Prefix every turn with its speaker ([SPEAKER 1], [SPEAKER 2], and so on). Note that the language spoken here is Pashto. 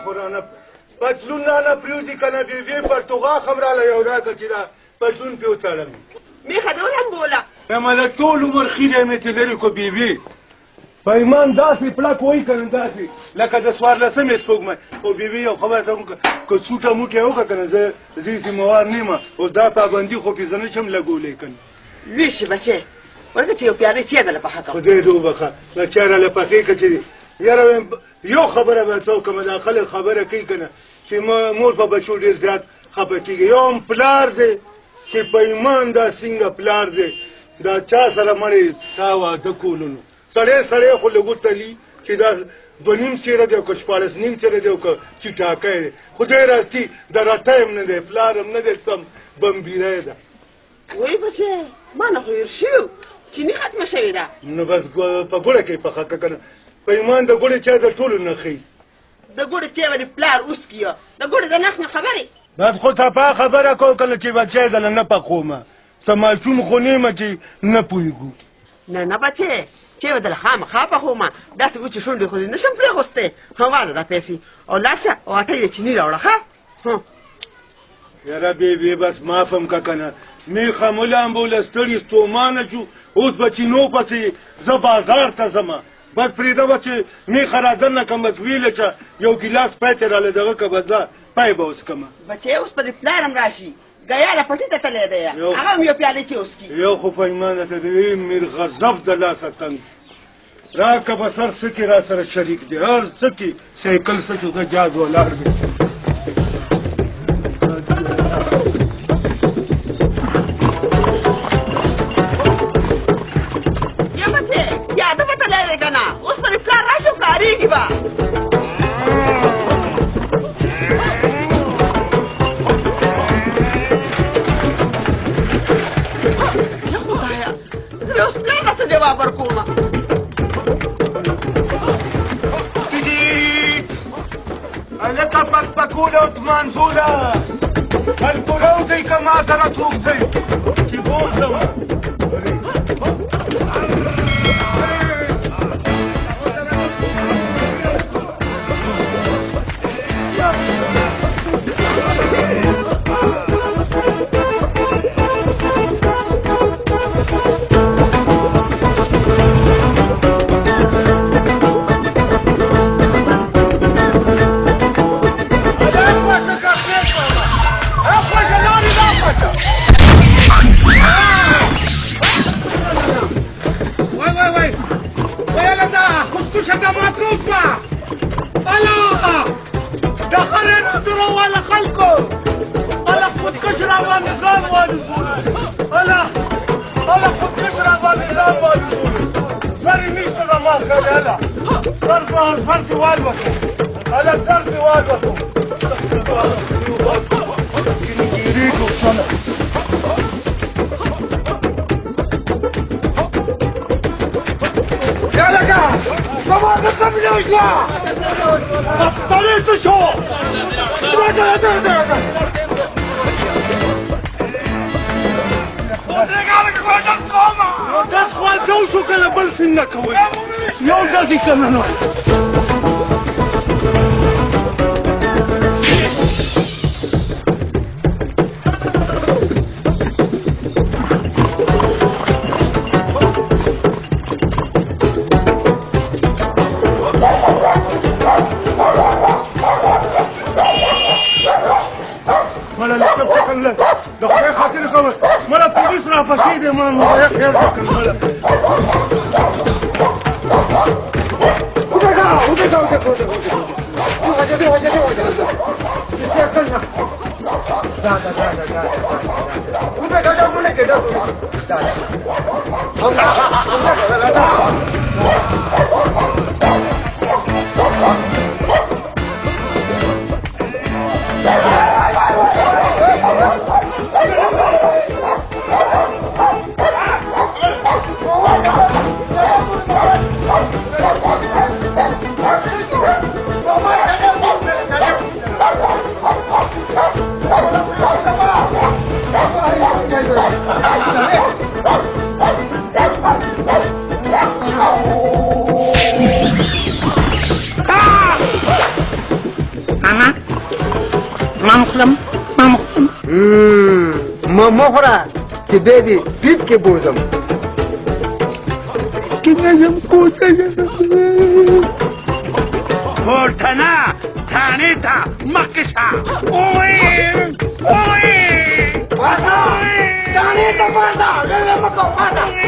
[SPEAKER 1] خو رانه پتلون رانه پرېوځي که نه بېبې پرتوغاښ هم راله یو راکړه چې دا پتلون پرې وتړم
[SPEAKER 2] میخه دولم بوله
[SPEAKER 1] مله ټول عمر خیره مې چې لرې کو بېبې په ایمان داسې پړک وایي که نه داسې لکه د څوارلسمې سپوږمۍ خو بېبې یو خبره ته وکړه که سوټه موټه یې وکړه که نه زه ذمهوار نه یم اوس دا پابندي خو پې زه نه شم لګولی که نه
[SPEAKER 2] لوی شي بچی ورکه چې یو پیالې چای درله پخه کوم
[SPEAKER 1] خدای دې وبخه دا چای راله پخې که چې یاره یو خبره به ته وکړم دا خلک خبره کوي که نه چې مور په بچو ډېر زیات خفه کېږي یو هم پلار دی چې په ایمان دا څنګه پلار دی دا چا سره مړې تا واده کولو نو سړی خو لږ وتلي چې دا دوه نیم سیره دی او که شپاړس نیم سیره دی او که چټاکی دی خدای راستي د رتی هم نه دی پلار هم نه دی سم بمبیری ده
[SPEAKER 2] وای بچی ما نه خو هېر شوي چیني ختمه شوې ده
[SPEAKER 1] نو بس په ګوړه کې پخه که نه په ایمان د ګوړې چای د ټولو نه ښي
[SPEAKER 2] د ګوړې چای ولې پلار اوس کیه د ګوړې د نرخ نه خبرې
[SPEAKER 1] بس خو تپا خبره کو کله چې به چای دله نه پخومه څه ماشوم خو نه یم چې نه پوهېږو
[SPEAKER 2] نه بچی چای به دله خامخا پخومه داسې وچې شونډې خو دې نه شم پرېغوستی هواده دا پیسې او لاړ شه او اټۍ د چیني راوړه ښه
[SPEAKER 1] یاره بېبې بس معاف هم که که نه میخه ملام به له ستړي ستومانه شو اوس به چینو پسې زه بازار ته ځمه بس پرېږده به چې میخه را دننه کړم بس ویله چې یو ګیلاس پی ته راله دغه که به زه پی به اوس کړمه
[SPEAKER 2] بچی اوس په دې پلار هم راشي ګیاله پټي ته تللی دی هغه هم یو پیالې چې اوس کي
[SPEAKER 1] یو خو په ایمان درته دی میر غضب د لاسه تنګ شو راکه بس هر څه کې را سره شریک دی هر څه کې سایکل څه شو د جاز ولاړ دی
[SPEAKER 2] اوس پر پلار راشي او کارېږي به یا خدایه زه به اوس پلار له څه جواب ورکومه
[SPEAKER 1] هلکه پکپکوله او تمانځوله الکولو دی که ما سره څوک دی چې بوځم
[SPEAKER 3] مخلم
[SPEAKER 4] ما مخوره چې به دې پیپ کې بوزم
[SPEAKER 5] پورتنا تانه تا مکشا اوه
[SPEAKER 4] تانه ته پاتا مکو پاتا